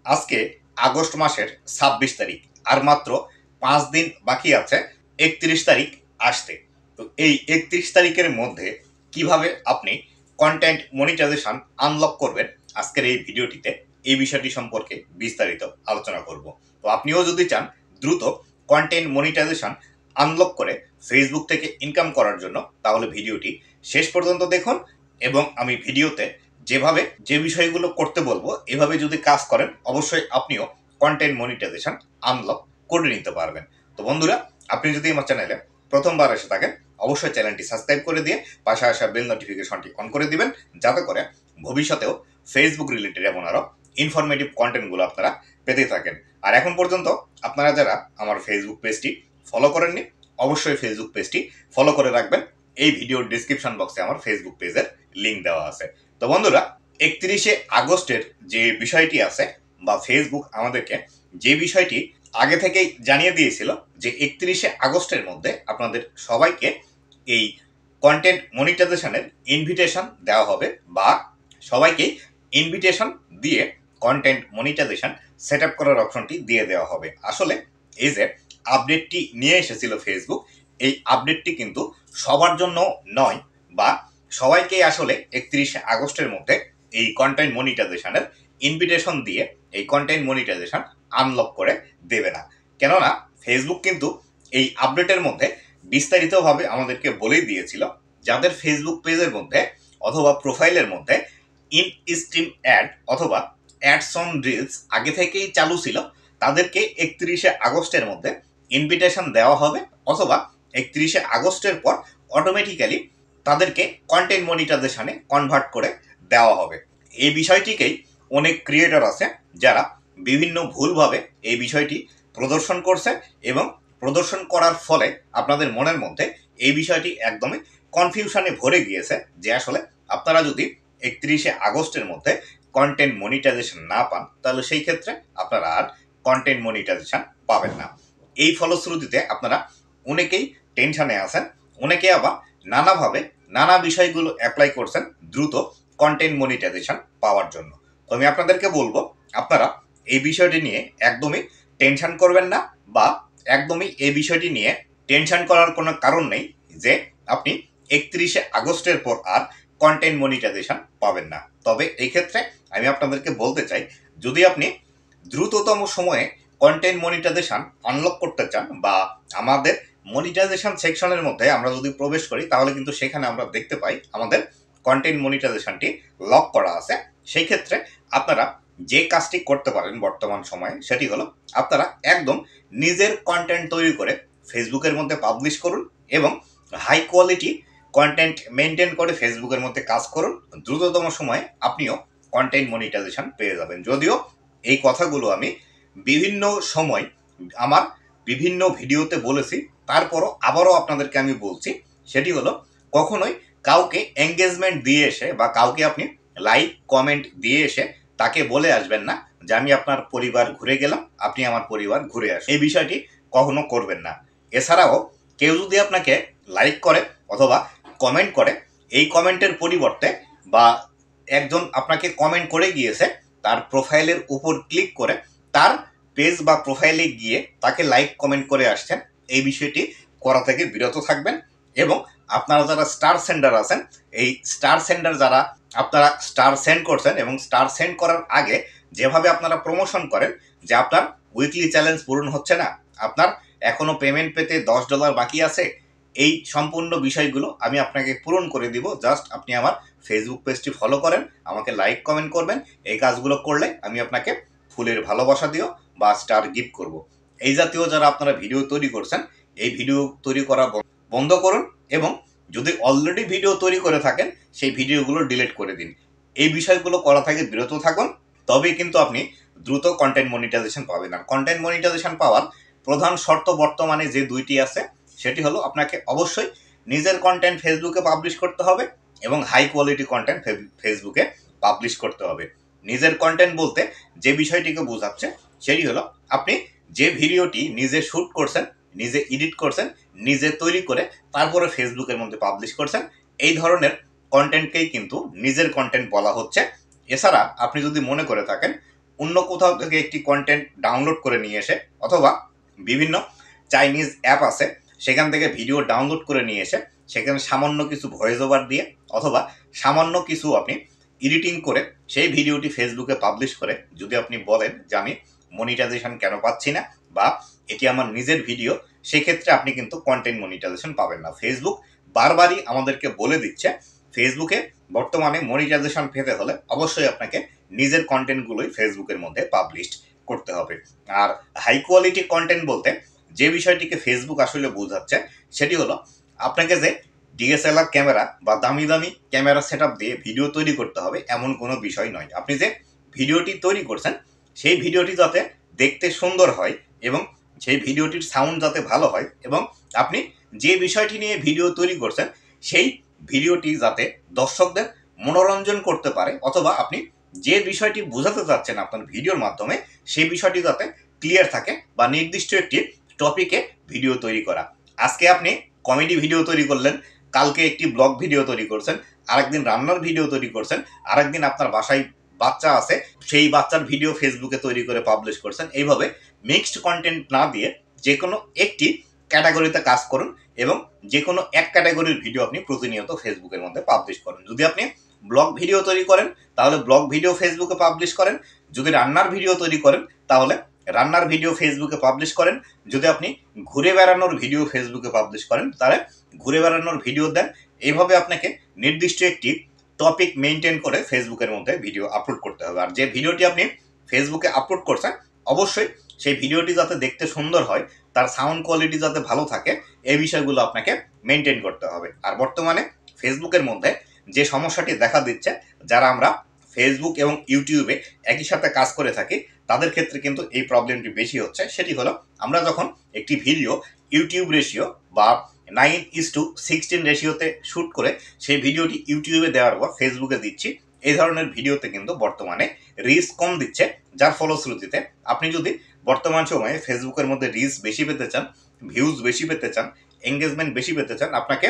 আজকে আগস্ট মাসের ২৬ তারিখ, আর মাত্র ৫ দিন বাকি আছে ৩১ তারিখ আসতে। তো এই ৩১ তারিখের মধ্যে কিভাবে আপনি কন্টেন্ট মনিটাইজেশন আনলক করবেন, আজকের এই ভিডিওটিতে এই বিষয়টি সম্পর্কে বিস্তারিত আলোচনা করব। তো আপনিও যদি চান দ্রুত কন্টেন্ট মনিটাইজেশন আনলক করে ফেসবুক থেকে ইনকাম করার জন্য, তাহলে ভিডিওটি শেষ পর্যন্ত দেখুন। এবং আমি ভিডিওতে যেভাবে যে বিষয়গুলো করতে বলবো এভাবে যদি কাজ করেন, অবশ্যই আপনিও কন্টেন্ট মনিটাইজেশন আনলক করে নিতে পারবেন। তো বন্ধুরা, আপনি যদি আমার চ্যানেলে প্রথমবার এসে থাকেন, অবশ্যই চ্যানেলটি সাবস্ক্রাইব করে দিয়ে পাশে আসা বেল নোটিফিকেশনটি অন করে দিবেন, যাতে করে ভবিষ্যতেও ফেসবুক রিলেটেড এমন আরও ইনফরমেটিভ কন্টেন্টগুলো আপনারা পেতে থাকেন। আর এখন পর্যন্ত আপনারা যারা আমার ফেসবুক পেজটি ফলো করেননি, অবশ্যই ফেসবুক পেজটি ফলো করে রাখবেন। এই ভিডিওর ডিসক্রিপশন বক্সে আমার ফেসবুক পেজের লিঙ্ক দেওয়া আছে। তো বন্ধুরা, ৩১শে আগস্টের যে বিষয়টি আছে, বা ফেসবুক আমাদেরকে যে বিষয়টি আগে থেকেই জানিয়ে দিয়েছিল যে ৩১শে আগস্টের মধ্যে আপনাদের সবাইকে এই কন্টেন্ট মনিটাইজেশনের ইনভিটেশন দেওয়া হবে, বা সবাইকে ইনভিটেশন দিয়ে কন্টেন্ট মনিটাইজেশন সেট আপ করার অপশনটি দিয়ে দেওয়া হবে। আসলে এই যে আপডেটটি নিয়ে এসেছিল ফেসবুক, এই আপডেটটি কিন্তু সবার জন্য নয়, বা সবাইকেই আসলে ৩১শে আগস্টের মধ্যে এই কন্টেন্ট মনিটাইজেশনের ইনভিটেশন দিয়ে এই কন্টেন্ট মনিটাইজেশন আনলক করে দেবে না। কেননা ফেসবুক কিন্তু এই আপডেটের মধ্যে বিস্তারিতভাবে আমাদেরকে বলেই দিয়েছিল, যাদের ফেসবুক পেজের মধ্যে অথবা প্রোফাইলের মধ্যে ইন স্ট্রিম অ্যাড অথবা অ্যাডস অন রিলস আগে থেকেই চালু ছিল, তাদেরকে ৩১শে আগস্টের মধ্যে ইনভিটেশন দেওয়া হবে, অথবা ৩১শে আগস্টের পর অটোমেটিক্যালি তাদেরকে কন্টেন্ট মনিটাইজেশনে কনভার্ট করে দেওয়া হবে। এই বিষয়টিকেই অনেক ক্রিয়েটর আছে যারা বিভিন্ন ভুলভাবে এই বিষয়টি প্রদর্শন করছে, এবং প্রদর্শন করার ফলে আপনাদের মনের মধ্যে এই বিষয়টি একদমই কনফিউশনে ভরে গিয়েছে যে আসলে আপনারা যদি ৩১শে আগস্টের মধ্যে কন্টেন্ট মনিটাইজেশন না পান, তাহলে সেই ক্ষেত্রে আপনারা আর কন্টেন্ট মনিটাইজেশন পাবেন না। এই ফলশ্রুতিতে আপনারা অনেকেই টেনশনে আছেন, অনেকে আবার নানাভাবে নানা বিষয়গুলো অ্যাপ্লাই করছেন দ্রুত কন্টেন্ট মনিটাইজেশন পাওয়ার জন্য। তো আমি আপনাদেরকে বলবো, আপনারা এই বিষয়টি নিয়ে একদমই টেনশন করবেন না, বা একদমই এই বিষয়টি নিয়ে টেনশন করার কোনো কারণ নেই যে আপনি ৩১শে আগস্টের পর আর কন্টেন্ট মনিটাইজেশন পাবেন না। তবে এই ক্ষেত্রে আমি আপনাদেরকে বলতে চাই, যদি আপনি দ্রুততম সময়ে কন্টেন্ট মনিটাইজেশন আনলক করতে চান, বা আমাদের মনিটাইজেশন সেকশনের মধ্যে আমরা যদি প্রবেশ করি, তাহলে কিন্তু সেখানে আমরা দেখতে পাই আমাদের কন্টেন্ট মনিটাইজেশনটি লক করা আছে। সেই ক্ষেত্রে আপনারা যে কাজটি করতে পারেন বর্তমান সময়ে, সেটি হলো আপনারা একদম নিজের কন্টেন্ট তৈরি করে ফেসবুকের মধ্যে পাবলিশ করুন, এবং হাই কোয়ালিটি কন্টেন্ট মেনটেন করে ফেসবুকের মধ্যে কাজ করুন। দ্রুততম সময়ে আপনিও কন্টেন্ট মনিটাইজেশন পেয়ে যাবেন। যদিও এই কথাগুলো আমি বিভিন্ন সময় আমার বিভিন্ন ভিডিওতে বলেছি, তারপরও আবারও আপনাদেরকে আমি বলছি, সেটি হলো কখনোই কাউকে এঙ্গেজমেন্ট দিয়ে এসে, বা কাউকে আপনি লাইক কমেন্ট দিয়ে এসে তাকে বলে আসবেন না যে আমি আপনার পরিবার ঘুরে গেলাম, আপনি আমার পরিবার ঘুরে আসুন। এই বিষয়টি কখনো করবেন না। এছাড়াও কেউ যদি আপনাকে লাইক করে অথবা কমেন্ট করে, এই কমেন্টের পরিবর্তে, বা একজন আপনাকে কমেন্ট করে গিয়েছে, তার প্রোফাইলের উপর ক্লিক করে তার পেজ বা প্রোফাইলে গিয়ে তাকে লাইক কমেন্ট করে আসছেন, এই বিষয়টি করা থেকে বিরত থাকবেন। এবং আপনারা যারা স্টার সেন্ডার আছেন, এই স্টার সেন্ডার যারা আপনারা স্টার সেন্ড করছেন, এবং স্টার সেন্ড করার আগে যেভাবে আপনারা প্রমোশন করেন যে আপনার উইকলি চ্যালেঞ্জ পূরণ হচ্ছে না, আপনার এখনো পেমেন্ট পেতে $10 বাকি আছে, এই সম্পূর্ণ বিষয়গুলো আমি আপনাকে পূরণ করে দিব। জাস্ট আপনি আমার ফেসবুক পেজটি ফলো করেন, আমাকে লাইক কমেন্ট করবেন। এই কাজগুলো করলে আমি আপনাকে ফুলের ভালোবাসা দিও বা স্টার গিফট করব। এই জাতীয় যারা আপনারা ভিডিও তৈরি করছেন, এই ভিডিও তৈরি করা বন্ধ করুন, এবং যদি অলরেডি ভিডিও তৈরি করে থাকেন, সেই ভিডিওগুলো ডিলিট করে দিন। এই বিষয়গুলো করা থেকে বিরত থাকুন, তবেই কিন্তু আপনি দ্রুত কন্টেন্ট মনিটাইজেশন পাবেন। আর কন্টেন্ট মনিটাইজেশন পাওয়ার প্রধান শর্ত বর্তমানে যে দুইটি আছে, সেটি হলো আপনাকে অবশ্যই নিজের কন্টেন্ট ফেসবুকে পাবলিশ করতে হবে, এবং হাই কোয়ালিটি কন্টেন্ট ফেসবুকে পাবলিশ করতে হবে। নিজের কন্টেন্ট বলতে যে বিষয়টিকে বোঝাচ্ছে, সেটি হলো আপনি যে ভিডিওটি নিজে শ্যুট করছেন, নিজে এডিট করছেন, নিজে তৈরি করে তারপরে ফেসবুকের মধ্যে পাবলিশ করছেন, এই ধরনের কন্টেন্টকেই কিন্তু নিজের কন্টেন্ট বলা হচ্ছে। এছাড়া আপনি যদি মনে করে থাকেন অন্য কোথাও থেকে একটি কন্টেন্ট ডাউনলোড করে নিয়ে এসে অথবা বিভিন্ন চাইনিজ অ্যাপ আছে সেখান থেকে ভিডিও ডাউনলোড করে নিয়ে এসে সেখানে সামান্য কিছু ভয়েস ওভার দিয়ে অথবা সামান্য কিছু আপনি এডিটিং করে সেই ভিডিওটি ফেসবুকে পাবলিশ করে যদি আপনি বলেন যে আমি মনিটাইজেশন কেন পাচ্ছি না বা এটি আমার নিজের ভিডিও, সেক্ষেত্রে আপনি কিন্তু কন্টেন্ট মনিটাইজেশন পাবেন না। ফেসবুক বারবারই আমাদেরকে বলে দিচ্ছে ফেসবুকে বর্তমানে মনিটাইজেশন পেতে হলে অবশ্যই আপনাকে নিজের কন্টেন্টগুলোই ফেসবুকের মধ্যে পাবলিশ করতে হবে। আর হাই কোয়ালিটি কন্টেন্ট বলতে যে বিষয়টিকে ফেসবুক আসলে বোঝাচ্ছে সেটি হলো আপনাকে যে ডিএসএলআর ক্যামেরা বা দামি দামি ক্যামেরা সেট দিয়ে ভিডিও তৈরি করতে হবে এমন কোনো বিষয় নয়। আপনি যে ভিডিওটি তৈরি করছেন সেই ভিডিওটি যাতে দেখতে সুন্দর হয় এবং সেই ভিডিওটির সাউন্ড যাতে ভালো হয় এবং আপনি যে বিষয়টি নিয়ে ভিডিও তৈরি করছেন সেই ভিডিওটি যাতে দর্শকদের মনোরঞ্জন করতে পারে অথবা আপনি যে বিষয়টি বোঝাতে চাচ্ছেন আপনার ভিডিওর মাধ্যমে সেই বিষয়টি যাতে ক্লিয়ার থাকে বা নির্দিষ্ট একটি টপিকে ভিডিও তৈরি করা। আজকে আপনি কমেডি ভিডিও তৈরি করলেন, কালকে একটি ব্লগ ভিডিও তৈরি করছেন, আরেকদিন রান্নার ভিডিও তৈরি করছেন, আরেকদিন আপনার বাসায় বাচ্চা আছে সেই বাচ্চার ভিডিও ফেসবুকে তৈরি করে পাবলিশ করছেন। এইভাবে মিক্সড কন্টেন্ট না দিয়ে যে কোনো একটি ক্যাটাগরিতে কাজ করুন এবং যে কোনো এক ক্যাটাগরির ভিডিও আপনি প্রতিনিয়ত ফেসবুকের মধ্যে পাবলিশ করুন। যদি আপনি ব্লগ ভিডিও তৈরি করেন তাহলে ব্লগ ভিডিও ফেসবুকে পাবলিশ করেন, যদি রান্নার ভিডিও তৈরি করেন তাহলে রান্নার ভিডিও ফেসবুকে পাবলিশ করেন, যদি আপনি ঘুরে বেড়ানোর ভিডিও ফেসবুকে পাবলিশ করেন তাহলে ঘুরে বেড়ানোর ভিডিও দেন। এইভাবে আপনাকে নির্দিষ্ট একটি টপিক মেনটেন করে ফেসবুকের মধ্যে ভিডিও আপলোড করতে হবে। আর যে ভিডিওটি আপনি ফেসবুকে আপলোড করছেন অবশ্যই সেই ভিডিওটি যাতে দেখতে সুন্দর হয়, তার সাউন্ড কোয়ালিটি যাতে ভালো থাকে, এই বিষয়গুলো আপনাকে মেনটেন করতে হবে। আর বর্তমানে ফেসবুকের মধ্যে যে সমস্যাটি দেখা দিচ্ছে, যারা আমরা ফেসবুক এবং ইউটিউবে একই সাথে কাজ করে থাকি তাদের ক্ষেত্রে কিন্তু এই প্রবলেমটি বেশি হচ্ছে। সেটি হলো আমরা যখন একটি ভিডিও ইউটিউব রেশিও বা 9:16 রেশিওতে শ্যুট করে সেই ভিডিওটি ইউটিউবে দেওয়ার পর ফেসবুকে দিচ্ছি, এই ধরনের ভিডিওতে কিন্তু বর্তমানে রিচ কম দিচ্ছে। যার ফলশ্রুতিতে আপনি যদি বর্তমান সময়ে ফেসবুকের মধ্যে রিচ বেশি পেতে চান, ভিউজ বেশি পেতে চান, এঙ্গেজমেন্ট বেশি পেতে চান, আপনাকে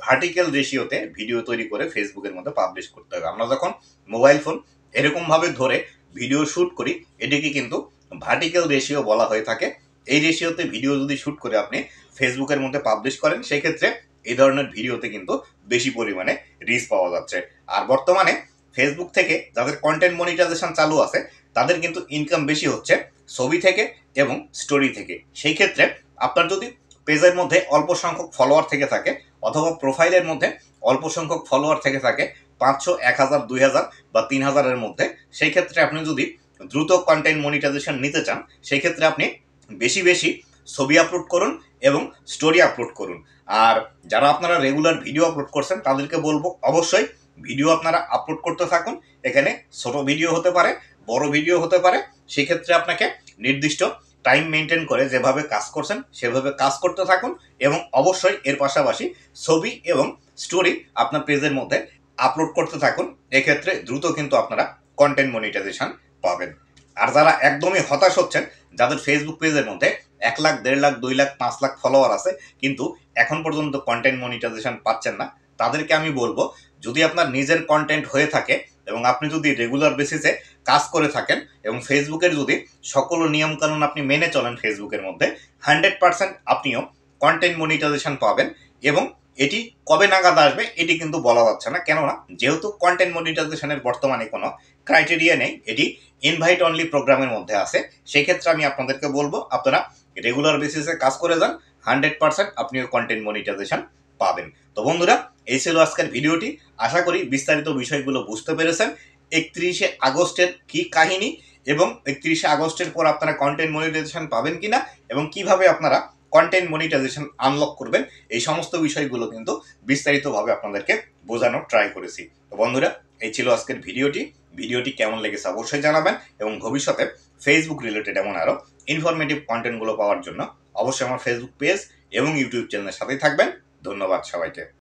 ভার্টিক্যাল রেশিওতে ভিডিও তৈরি করে ফেসবুকের মধ্যে পাবলিশ করতে হবে। আমরা যখন মোবাইল ফোন এরকমভাবে ধরে ভিডিও শ্যুট করি এটিকে কিন্তু ভার্টিক্যাল রেশিও বলা হয়ে থাকে। এই রেশিওতে ভিডিও যদি শ্যুট করে আপনি ফেসবুকের মধ্যে পাবলিশ করেন সেক্ষেত্রে এই ধরনের ভিডিওতে কিন্তু বেশি পরিমাণে রিচ পাওয়া যাচ্ছে। আর বর্তমানে ফেসবুক থেকে যাদের কন্টেন্ট মনিটাইজেশন চালু আছে তাদের কিন্তু ইনকাম বেশি হচ্ছে ছবি থেকে এবং স্টোরি থেকে। সেই ক্ষেত্রে আপনার যদি পেজের মধ্যে অল্প সংখ্যক ফলোয়ার থেকে থাকে অথবা প্রোফাইলের মধ্যে অল্প সংখ্যক ফলোয়ার থেকে থাকে 500, 1000, 2000 বা 3000-এর মধ্যে, সেই ক্ষেত্রে আপনি যদি দ্রুত কন্টেন্ট মনিটাইজেশন নিতে চান সেই ক্ষেত্রে আপনি বেশি বেশি ছবি আপলোড করুন এবং স্টোরি আপলোড করুন। আর যারা আপনারা রেগুলার ভিডিও আপলোড করছেন তাদেরকে বলবো অবশ্যই ভিডিও আপনারা আপলোড করতে থাকুন। এখানে ছোট ভিডিও হতে পারে, বড় ভিডিও হতে পারে, সেক্ষেত্রে আপনাকে নির্দিষ্ট টাইম মেনটেন করে যেভাবে কাজ করছেন সেভাবে কাজ করতে থাকুন এবং অবশ্যই এর পাশাপাশি ছবি এবং স্টোরি আপনার পেজের মধ্যে আপলোড করতে থাকুন। এক্ষেত্রে দ্রুত কিন্তু আপনারা কন্টেন্ট মনিটাইজেশন পাবেন। আর যারা একদমই হতাশ হচ্ছেন, যাদের ফেসবুক পেজের মধ্যে 1 লাখ, 1.5 লাখ, 2 লাখ, 5 লাখ ফলোয়ার আছে কিন্তু এখন পর্যন্ত কন্টেন্ট মনিটাইজেশন পাচ্ছেন না, তাদেরকে আমি বলবো যদি আপনার নিজের কন্টেন্ট হয়ে থাকে এবং আপনি যদি রেগুলার বেসিসে কাজ করে থাকেন এবং ফেসবুকের যদি সকল নিয়মকানুন আপনি মেনে চলেন ফেসবুকের মধ্যে 100% আপনিও কন্টেন্ট মনিটাইজেশন পাবেন। এবং এটি কবে নাগাদ আসবে এটি কিন্তু বলা যাচ্ছে না, কেননা যেহেতু কন্টেন্ট মনিটাইজেশনের বর্তমানে কোনো ক্রাইটেরিয়া নেই, এটি ইনভাইট অনলি প্রোগ্রামের মধ্যে আছে। সেক্ষেত্রে আমি আপনাদেরকে বলবো আপনারা রেগুলার বেসিসে কাজ করে যান, 100% আপনিও কন্টেন্ট মনিটাইজেশন পাবেন। তো বন্ধুরা, এই ছিল আজকের ভিডিওটি। আশা করি বিস্তারিত বিষয়গুলো বুঝতে পেরেছেন। 31শে আগস্টের কি কাহিনী এবং 31শে আগস্টের পর আপনারা কন্টেন্ট মনিটাইজেশন পাবেন কিনা এবং কিভাবে আপনারা কন্টেন্ট মনিটাইজেশন আনলক করবেন, এই সমস্ত বিষয়গুলো কিন্তু বিস্তারিতভাবে আপনাদেরকে বোঝানোর ট্রাই করেছি। তো বন্ধুরা, এই ছিল আজকের ভিডিওটি কেমন লেগেছে অবশ্যই জানাবেন এবং ভবিষ্যতে ফেসবুক রিলেটেড এমন আরও ইনফরমেটিভ কন্টেন্টগুলো পাওয়ার জন্য অবশ্যই আমার ফেসবুক পেজ এবং ইউটিউব চ্যানেলের সাথেই থাকবেন। ধন্যবাদ সবাইকে।